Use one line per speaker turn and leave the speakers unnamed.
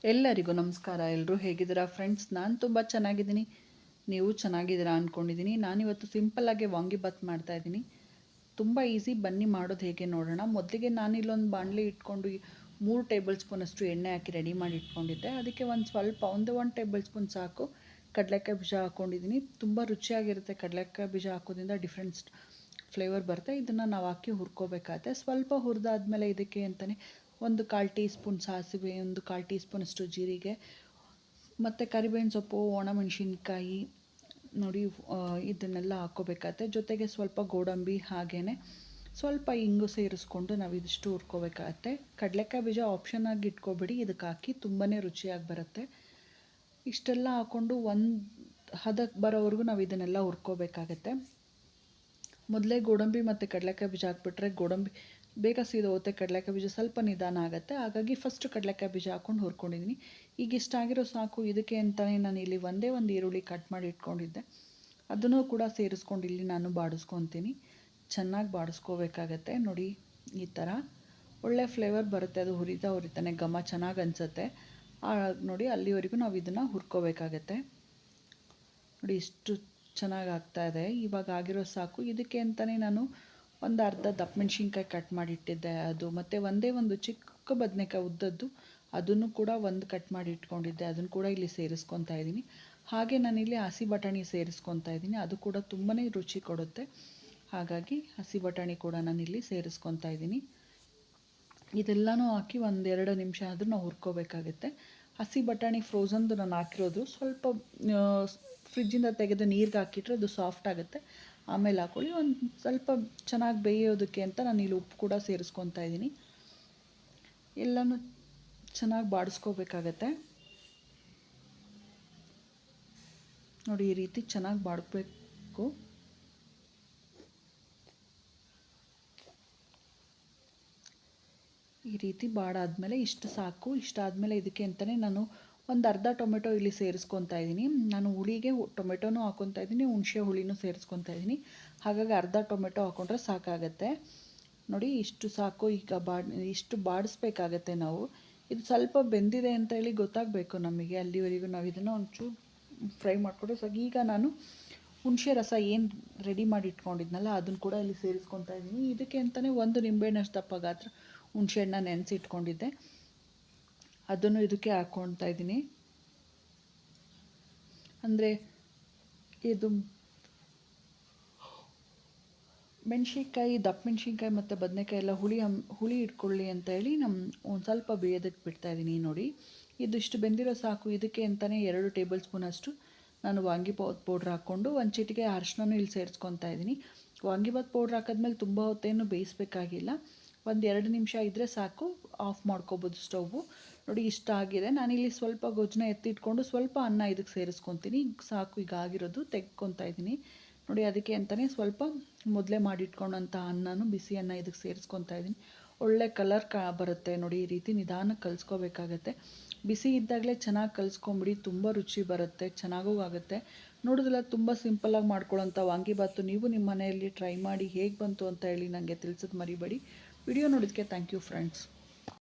ಎಲ್ಲರಿಗೂ ನಮಸ್ಕಾರ. ಎಲ್ಲರೂ ಹೇಗಿದ್ದೀರಾ ಫ್ರೆಂಡ್ಸ್? ನಾನು ತುಂಬ ಚೆನ್ನಾಗಿದ್ದೀನಿ. ನೀವು ಚೆನ್ನಾಗಿದ್ದೀರಾ ಅಂದ್ಕೊಂಡಿದ್ದೀನಿ. ನಾನಿವತ್ತು ಸಿಂಪಲ್ಲಾಗಿ ವಾಂಗಿಬಾತ್ ಮಾಡ್ತಾಯಿದ್ದೀನಿ. ತುಂಬ ಈಸಿ, ಬನ್ನಿ ಮಾಡೋದು ಹೇಗೆ ನೋಡೋಣ. ಮೊದಲಿಗೆ ನಾನಿಲ್ಲೊಂದು ಬಾಣಲಿ ಇಟ್ಕೊಂಡು 3 ಟೇಬಲ್ ಸ್ಪೂನಷ್ಟು ಎಣ್ಣೆ ಹಾಕಿ ರೆಡಿ ಮಾಡಿ ಇಟ್ಕೊಂಡಿದ್ದೆ. ಅದಕ್ಕೆ ಒಂದು ಟೇಬಲ್ ಸ್ಪೂನ್ ಸಾಕು ಕಡಲೆಕಾಯಿ ಬೀಜ ಹಾಕ್ಕೊಂಡಿದ್ದೀನಿ. ತುಂಬ ರುಚಿಯಾಗಿರುತ್ತೆ. ಕಡಲೆಕಾಯಿ ಬೀಜ ಹಾಕೋದ್ರಿಂದ ಡಿಫ್ರೆಂಟ್ ಫ್ಲೇವರ್ ಬರುತ್ತೆ. ಇದನ್ನು ನಾವು ಹಾಕಿ ಹುರ್ಕೋಬೇಕಾಗತ್ತೆ. ಸ್ವಲ್ಪ ಹುರಿದಾದ್ಮೇಲೆ ಇದಕ್ಕೆ ಅಂತಲೇ 1/4 ಟೀ ಸ್ಪೂನ್ ಸಾಸಿವೆ, 1/4 ಟೀ ಸ್ಪೂನಷ್ಟು ಜೀರಿಗೆ ಮತ್ತು ಕರಿಬೇವಿನ ಸೊಪ್ಪು, ಒಣಮೆಣಸಿನ್ಕಾಯಿ ನೋಡಿ, ಇದನ್ನೆಲ್ಲ ಹಾಕ್ಕೋಬೇಕಾಗತ್ತೆ. ಜೊತೆಗೆ ಸ್ವಲ್ಪ ಗೋಡಂಬಿ, ಹಾಗೆಯೇ ಸ್ವಲ್ಪ ಇಂಗು ಸೇರಿಸ್ಕೊಂಡು ನಾವು ಇದಿಷ್ಟು ಹುರ್ಕೋಬೇಕಾಗತ್ತೆ. ಕಡಲೆಕಾಯಿ ಬೀಜ ಆಪ್ಷನ್ ಆಗಿ ಇಟ್ಕೊಬೇಡಿ, ಇದಕ್ಕೆ ಹಾಕಿ ತುಂಬಾ ರುಚಿಯಾಗಿ ಬರುತ್ತೆ. ಇಷ್ಟೆಲ್ಲ ಹಾಕ್ಕೊಂಡು ಒಂದು ಹದಕ್ಕೆ ಬರೋವರೆಗೂ ನಾವು ಇದನ್ನೆಲ್ಲ ಹುರ್ಕೋಬೇಕಾಗತ್ತೆ. ಮೊದಲೇ ಗೋಡಂಬಿ ಮತ್ತು ಕಡಲೆಕಾಯಿ ಬೀಜ ಹಾಕ್ಬಿಟ್ರೆ ಗೋಡಂಬಿ ಬೇಗ ಸೀದೋಗುತ್ತೆ, ಕಡಲೆಕಾಯಿ ಬೀಜ ಸ್ವಲ್ಪ ನಿಧಾನ ಆಗುತ್ತೆ. ಹಾಗಾಗಿ ಫಸ್ಟ್ ಕಡಲೆಕಾಯಿ ಬೀಜ ಹಾಕ್ಕೊಂಡು ಹುರ್ಕೊಂಡಿದ್ದೀನಿ. ಈಗ ಇಷ್ಟಾಗಿರೋ ಸಾಕು. ಇದಕ್ಕೆ ಅಂತಲೇ ನಾನು ಇಲ್ಲಿ ಒಂದೇ ಒಂದು ಈರುಳ್ಳಿ ಕಟ್ ಮಾಡಿ ಇಟ್ಕೊಂಡಿದ್ದೆ, ಅದನ್ನು ಕೂಡ ಸೇರಿಸ್ಕೊಂಡು ಇಲ್ಲಿ ನಾನು ಬಾಡಿಸ್ಕೊತೀನಿ. ಚೆನ್ನಾಗಿ ಬಾಡಿಸ್ಕೋಬೇಕಾಗತ್ತೆ. ನೋಡಿ, ಈ ಥರ ಒಳ್ಳೆ ಫ್ಲೇವರ್ ಬರುತ್ತೆ. ಅದು ಹುರಿತಾನೆ ಘಮ ಚೆನ್ನಾಗಿ ಅನಿಸುತ್ತೆ. ನೋಡಿ, ಅಲ್ಲಿವರೆಗೂ ನಾವು ಇದನ್ನು ಹುರ್ಕೋಬೇಕಾಗತ್ತೆ. ನೋಡಿ, ಇಷ್ಟು ಚೆನ್ನಾಗಿ ಆಗ್ತಾಯಿದೆ. ಇವಾಗ ಆಗಿರೋ ಸಾಕು. ಇದಕ್ಕೆ ಅಂತಲೇ ನಾನು ಒಂದು ಅರ್ಧ ದಪ್ಪ ಮೆಣಸಿನ್ಕಾಯಿ ಕಟ್ ಮಾಡಿ ಇಟ್ಟಿದ್ದೆ, ಅದು ಮತ್ತು ಒಂದೇ ಒಂದು ಚಿಕ್ಕ ಬದನೆಕಾಯಿ ಉದ್ದದ್ದು, ಅದನ್ನು ಕೂಡ ಒಂದು ಕಟ್ ಮಾಡಿ ಇಟ್ಕೊಂಡಿದ್ದೆ, ಅದನ್ನು ಕೂಡ ಇಲ್ಲಿ ಸೇರಿಸ್ಕೊತಾ ಇದ್ದೀನಿ. ಹಾಗೆ ನಾನಿಲ್ಲಿ ಹಸಿ ಬಟಾಣಿ ಸೇರಿಸ್ಕೊತಾ ಇದ್ದೀನಿ. ಅದು ಕೂಡ ತುಂಬಾ ರುಚಿ ಕೊಡುತ್ತೆ. ಹಾಗಾಗಿ ಹಸಿ ಬಟಾಣಿ ಕೂಡ ನಾನಿಲ್ಲಿ ಸೇರಿಸ್ಕೊತಾ ಇದ್ದೀನಿ. ಇದೆಲ್ಲನೂ ಹಾಕಿ 1-2 ನಿಮಿಷ ಆದರೂ ನಾವು ಹುರ್ಕೋಬೇಕಾಗುತ್ತೆ. ಹಸಿ ಬಟಾಣಿ ಫ್ರೋಝನ್ದು ನಾನು ಹಾಕಿರೋದು. ಸ್ವಲ್ಪ ಫ್ರಿಜ್ಜಿಂದ ತೆಗೆದು ನೀರಿಗೆ ಹಾಕಿಟ್ರೆ ಅದು ಸಾಫ್ಟ್ ಆಗುತ್ತೆ. ಆಮೇಲೆ ಹಾಕ್ಕೊಳ್ಳಿ. ಒಂದು ಸ್ವಲ್ಪ ಚೆನ್ನಾಗಿ ಬೇಯೋದಕ್ಕೆ ಅಂತ ನಾನು ಇಲ್ಲಿ ಉಪ್ಪು ಕೂಡ ಸೇರಿಸ್ಕೊತಾ ಇದ್ದೀನಿ. ಎಲ್ಲನೂ ಚೆನ್ನಾಗಿ ಬಾಡಿಸ್ಕೋಬೇಕಾಗತ್ತೆ. ನೋಡಿ, ಈ ರೀತಿ ಚೆನ್ನಾಗಿ ಬಾಡಬೇಕು. ಈ ರೀತಿ ಬಾಡಾದಮೇಲೆ ಇಷ್ಟು ಸಾಕು. ಇಷ್ಟಾದಮೇಲೆ ಇದಕ್ಕೆ ಅಂತಲೇ ನಾನು ಒಂದು ಅರ್ಧ ಟೊಮೆಟೊ ಇಲ್ಲಿ ಸೇರಿಸ್ಕೊತಾ ಇದ್ದೀನಿ. ನಾನು ಹುಳಿಗೆ ಟೊಮೆಟೊನೂ ಹಾಕ್ಕೊತಾ ಇದ್ದೀನಿ, ಹುಣಸೆ ಹುಳಿನೂ ಸೇರಿಸ್ಕೊತಾ ಇದ್ದೀನಿ. ಹಾಗಾಗಿ ಅರ್ಧ ಟೊಮೆಟೊ ಹಾಕ್ಕೊಂಡ್ರೆ ಸಾಕಾಗತ್ತೆ. ನೋಡಿ, ಇಷ್ಟು ಸಾಕು. ಈಗ ಇಷ್ಟು ಬಾಡಿಸ್ಬೇಕಾಗತ್ತೆ ನಾವು. ಇದು ಸ್ವಲ್ಪ ಬೆಂದಿದೆ ಅಂತ ಹೇಳಿ ಗೊತ್ತಾಗಬೇಕು ನಮಗೆ. ಅಲ್ಲಿವರೆಗೂ ನಾವು ಇದನ್ನು ಒಂಚೂರು ಫ್ರೈ ಮಾಡಿಕೊಂಡ್ರೆ ಸಾಕು. ಈಗ ನಾನು ಹುಣಸೆ ರಸ ಏನು ರೆಡಿ ಮಾಡಿ ಇಟ್ಕೊಂಡಿದ್ನಲ್ಲ, ಅದನ್ನು ಕೂಡ ಇಲ್ಲಿ ಸೇರಿಸ್ಕೊತಾ ಇದ್ದೀನಿ. ಇದಕ್ಕೆ ಅಂತಲೇ ಒಂದು ನಿಂಬೆಹಣ್ಣಷ್ಟು ದಪ್ಪ ಗಾತ್ರ ಹುಣಸೆ ಹಣ್ಣನ್ನ ನೆನೆಸಿ ಇಟ್ಕೊಂಡಿದ್ದೆ, ಅದನ್ನು ಇದಕ್ಕೆ ಹಾಕ್ಕೊಳ್ತಾ ಇದ್ದೀನಿ. ಅಂದರೆ ಇದು ಮೆಣಸಿನ್ಕಾಯಿ, ದಪ್ಪ ಮೆಣಸಿನ್ಕಾಯಿ ಮತ್ತು ಬದನೆಕಾಯಿ ಎಲ್ಲ ಹುಳಿ ಇಟ್ಕೊಳ್ಳಿ ಅಂತ ಹೇಳಿ ಒಂದು ಸ್ವಲ್ಪ ಬೇಯೋದಕ್ಕೆ ಬಿಡ್ತಾಯಿದ್ದೀನಿ. ನೋಡಿ, ಇದಿಷ್ಟು ಬೆಂದಿರೋ ಸಾಕು. ಇದಕ್ಕೆ ಅಂತಲೇ 2 ಟೇಬಲ್ ಸ್ಪೂನಷ್ಟು ನಾನು ವಾಂಗಿಬಾತ್ ಪೌಡ್ರ್ ಹಾಕ್ಕೊಂಡು ಒಂದು ಚಿಟಿಕೆ ಅರಿಶಿನನೂ ಇಲ್ಲಿ ಸೇರಿಸ್ಕೊತಾ ಇದ್ದೀನಿ. ವಾಂಗಿಬಾತ್ ಪೌಡ್ರ್ ಹಾಕಿದ್ಮೇಲೆ ತುಂಬ ಹೊತ್ತೇನು ಬೇಯಿಸಬೇಕಾಗಿಲ್ಲ. 1-2 ನಿಮಿಷ ಇದ್ದರೆ ಸಾಕು, ಆಫ್ ಮಾಡ್ಕೋಬೋದು ಸ್ಟವ್ವು. ನೋಡಿ, ಇಷ್ಟ ಆಗಿದೆ. ನಾನಿಲ್ಲಿ ಸ್ವಲ್ಪ ಗೊಜ್ಜನ್ನ ಎತ್ತಿಟ್ಕೊಂಡು ಸ್ವಲ್ಪ ಅನ್ನ ಇದಕ್ಕೆ ಸೇರಿಸ್ಕೊತೀನಿ. ಸಾಕು, ಈಗ ಆಗಿರೋದು ತೆಗ್ಕೊತಾ ಇದ್ದೀನಿ. ನೋಡಿ, ಅದಕ್ಕೆ ಅಂತಲೇ ಸ್ವಲ್ಪ ಮೊದಲೇ ಮಾಡಿಟ್ಕೊಂಡಂಥ ಅನ್ನನೂ, ಬಿಸಿ ಅನ್ನ ಇದಕ್ಕೆ ಸೇರಿಸ್ಕೊತಾ ಇದ್ದೀನಿ. ಒಳ್ಳೆ ಕಲರ್ ಬರುತ್ತೆ. ನೋಡಿ, ಈ ರೀತಿ ನಿಧಾನಕ್ಕೆ ಕಲಿಸ್ಕೋಬೇಕಾಗತ್ತೆ. ಬಿಸಿ ಇದ್ದಾಗಲೇ ಚೆನ್ನಾಗಿ ಕಲಿಸ್ಕೊಂಬಿಡಿ, ತುಂಬ ರುಚಿ ಬರುತ್ತೆ, ಚೆನ್ನಾಗೂ ಆಗುತ್ತೆ. ನೋಡೋದಿಲ್ಲ, ತುಂಬ ಸಿಂಪಲ್ಲಾಗಿ ಮಾಡ್ಕೊಳ್ಳೋಂಥ ವಾಂಗಿಬಾತು ನೀವು ನಿಮ್ಮ ಮನೆಯಲ್ಲಿ ಟ್ರೈ ಮಾಡಿ ಹೇಗೆ ಬಂತು ಅಂತ ಹೇಳಿ ನನಗೆ ತಿಳಿಸೋದು ಮರಿಬೇಡಿ. ವಿಡಿಯೋ ನೋಡೋದಕ್ಕೆ ಥ್ಯಾಂಕ್ ಯು ಫ್ರೆಂಡ್ಸ್.